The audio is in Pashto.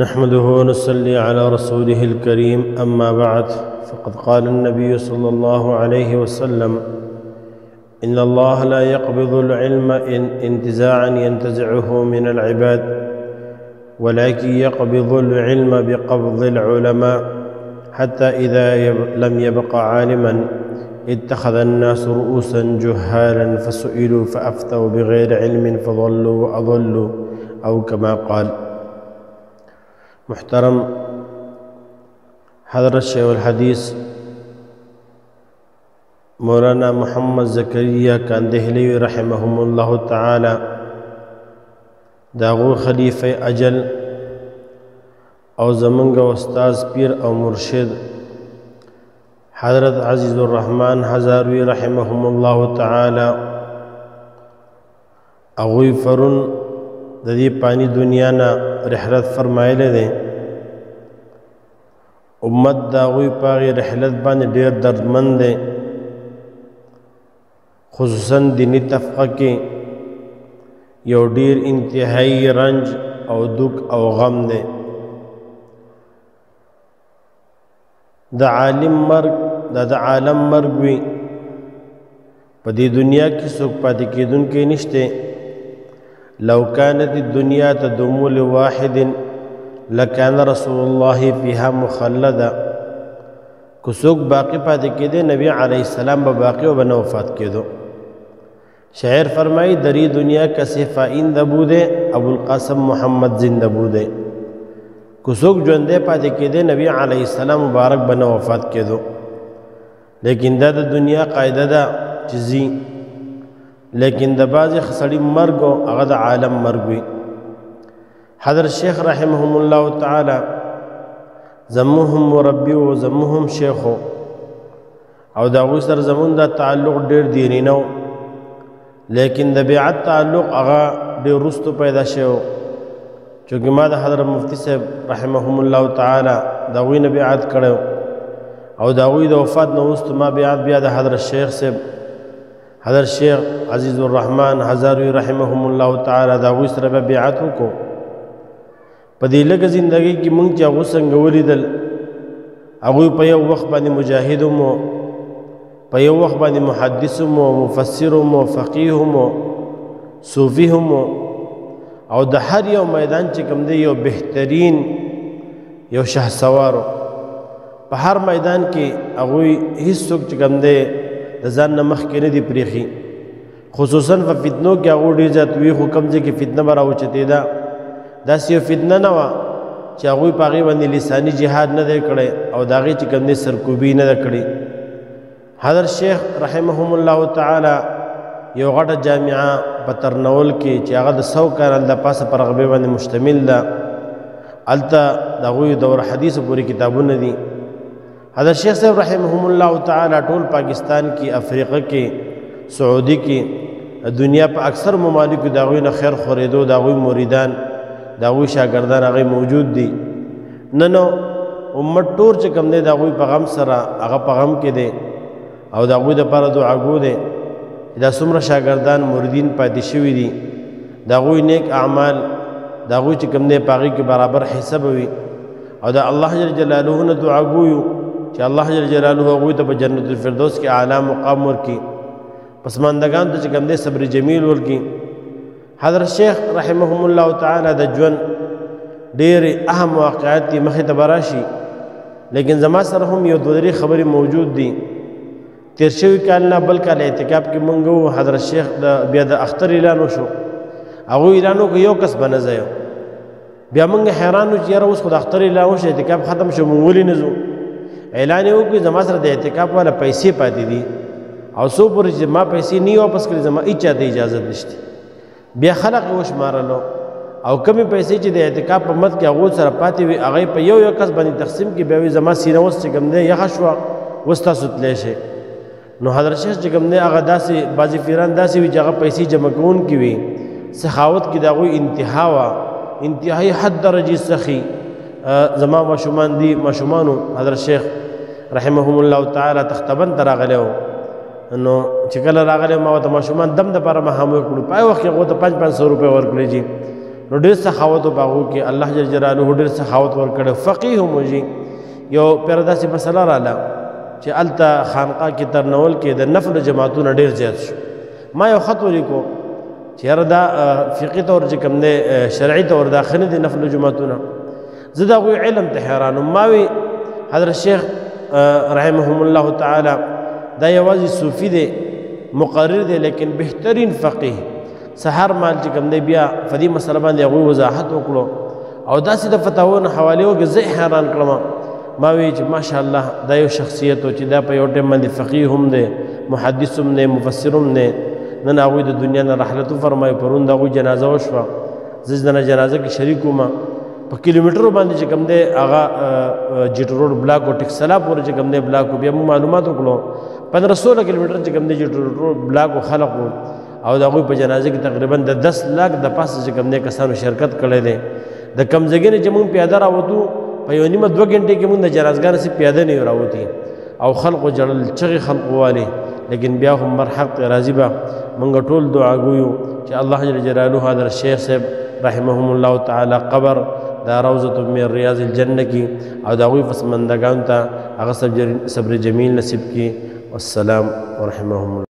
نحمده ونصلي على رسوله الكريم أما بعد فقد قال النبي صلى الله عليه وسلم إن الله لا يقبض العلم انتزاعا ينتزعه من العباد ولكن يقبض العلم بقبض العلماء حتى إذا لم يبق عالما اتخذ الناس رؤوسا جهالا فسئلوا فأفتوا بغير علم فضلوا وأضلوا أو كما قال. محترم حضرت شیخ الحدیث مولانا محمد زکریا کاندهلی رحمهم الله تعالی داغو خلیفہ اجل او زمنگ استاذ پیر او مرشد حضرت عزیز الرحمن هزاروی رحمهم الله تعالی اغوی فرون د دې پانی دنیا نه رحلت فرمایله ده امت دا غوی پاغي رحلت باندې ډیر دردمند ده خصوصا دینی طبقه کې یو ډیر انتهایی رنج او دک او غم ده د عالم مرګ د عالم مرګ وي په دې دنیا کې څوک پاتې کېدونکی نشته. لو كانت الدنيا تدوم لواحد لكان رسول الله فيها مخلدا. كسوك باقي پاتې کېده نبی علیہ السلام به باقی او به وفات کېدو. شاعر فرمائی دری دنیا کسے فائند بودے ابو القاسم محمد زندہ بودے. کسوک ژوندی پاتې کېده نبی علیہ السلام مبارک به وفات کېدو. لیکن دا د دنیا قاعده ده چې ځي لیکن د بعضې سړي مرګ او هغه د عالم مرګ وي. حضرت شیخ رحمهم الله تعالی زموږ مربي او زموږ شیخ او د هغوی سره زموږ دا تعلق ډېر دیني نه و لیکن د بیعت تعلق هغه ډېر وروستو پیدا شوی چونکې ما د حضرت مفتی صاحب رحمهم الله تعالی د هغوی نه بیعت کړی او د هغوی د وفات نه وروسته ما بیعت بیا د حضرت شیخ صاحب حضرت شیخ عزیز الرحمن هزاروی رحمهم الله تعالی دا هغوی سره بیعت وکړو. په دې لږه زندګۍ کې موږ چې هغوی څنګه ولیدل هغوی په یو وخت باندې مجاهد هم و په یو وخت باندې محدث هم و مفسر هم و فقیه هم و صوفي هم و او د هر یو میدان چې کوم دی یو بهترین یو شهسوارو په هر میدان کې هغوی هیڅوک چې کوم دی د ځان نه مخکې نه دي پرېښي خصوصا په فتنو کې هغو ډېر زیات وي خو کوم ځای کې فتنه به راوچتېده داسې یو فتنه نه وه چې هغوی په هغې باندې لساني جهاد نه دی کړی او د هغې چې کوم دی سرکوبي نه ده کړې. حضرت شیخ رحمهم الله تعالی یو غټه جامعه په ترنول کې چې هغه د 100 کال د پاسه پر هغې باندې مشتمل ده هلته د هغوی دور حدیثو پورې کتابونه دي. حضرت شیخ صاحب رحمهم الله تعالی ټول پاکستان کی افریقہ کې سعودی کې دنیا په اکثر ممالکو د هغوی نه خیر خورېدو د هغوی مریدان د هغوی شاګردان هغوی موجود دي. نن امت ټول چې کوم دی د هغوی په غم سره هغه په غم کې دی او د هغوی دپاره دعاګو دی دا څومره شاګردان مریدین پاتې شوي دي د هغوی نیک اعمال د هغوی چې کوم دی په هغې کې برابر حصه به وي او د الله جل جلاله نه دعاګو یو چې الله جل جلاله هغوی ته په جنت الفردوس کې اعلی مقام ورکړي پسماندگان ته چې کوم دی صبر جمیل ورکړي. حضرت شیخ رحمهم الله تعالی د ژوند ډېرې اهم واقعات دي مخې ته به راشي لیکن زما سره هم یو دوه درې خبرې موجود دي. تېر شوي کال نه بل کال اعتکاف کې مونږ وو حضرت شیخ بیا د اختر اعلان وشو هغوی اعلان وکړو یو کس به نه ځایو بیا مونږ حیران وو چې یاره اوس خو د اختر اعلان وشو اعتکاف ختم شو مونږ ولې نه ځو اعلان یې وکړي زما سره د اعتکاف والا پیسې پاتې دي او څو پورې چې ما پیسې نه واپس کړي زما هېچا ته اجازت نشته. بیا خلق یې وشمارلو او کمې پیسې چې د اعتکاف په مد کې هغو سره پاتې وي هغه یې په یو یو کس باندې تقسیم کړي بیا وایي زما سینه اوس چې کوم دی یخه شوه اوس تاسو تلی شئ. نو حضرت شیخ چې کوم دی هغه داسې بعضې پیران داسې وي چې هغه پیسې جمع کوونکي وي سخاوت کې د هغوی انتها وه انتهایي حد درجې سخي. زما ماشومان دي ماشومانو حضرت شیخ رحمهم الله تعالی تختبند ته راغلی و نو چې کله راغلی ما ورته ماشومان دم دپاره مهام وکړو په هغه وخت کې هغو ته 500 روپۍ ورکړې جي نو ډېر سخاوت په هغو کې الله جل جلاله ډېر سخاوت ورکړی فقیه هم وږي یو پیر داسې مسله راله چې هلته خانقاه کې ترنول کې د نفلو جماعتونه ډېر زیات شو ما یو خط ولیکو چې یاره دا فقهي طور چې کوم دی شرعي طور دا ښه نه دي نفلو جماعتونه زه د هغوی علم ته حیران وم ما وی حضرت شیخ رحمهم الله تعالی دا یوازې صوفي دی مقرر دی لیکن بهترین فقیه سحر مال چې کوم دی بیا په دې مسله باندې هغوی وضاحت وکړو او داسې د فتاوو نه حوالې وکړې زه حیران کړم ما وی چې ماشاءالله دا یو شخصیت و چې دا په یو ټیم باندې فقیه هم دی محدث هم دی مفسر هم دی نن هغوی د دنیا نه رحلت وفرمایي پرون د هغوی جنازه وشوه زه د جنازه کې شریک وم په کیلومیټرو باندې چې کوم دی هغه جیټ روډ بلاک و ټکسلا پورې چې کوم دی بلاک و بیا موږ معلومات وکړو 1500 کیلومیټر چې کوم دی جیټ روډ بلاک و خلق و او د هغوی په جنازه کې تقریبا د 10 لاک د پاسه چې کوم دی کسانو شرکت کړی دی د کمزګۍ نه چې موږ پیاده راوتو په یو نیمه 2 غنټې کې موږ د جنازګاه نه پیاده نه راوتي او خلقو جړل چغې خلقو والي لیکن بیا هم مر حق راضي به موږ ټول دعا ګویو چې الله جل جلاله حضرت شیخ صاحب رحمهم الله تعالی قبر دا روضة من ریاض الجنه کی او د هغوی پسماندګانو ته هغه صبر جمیل نصیب کی والسلام ورحمهم الله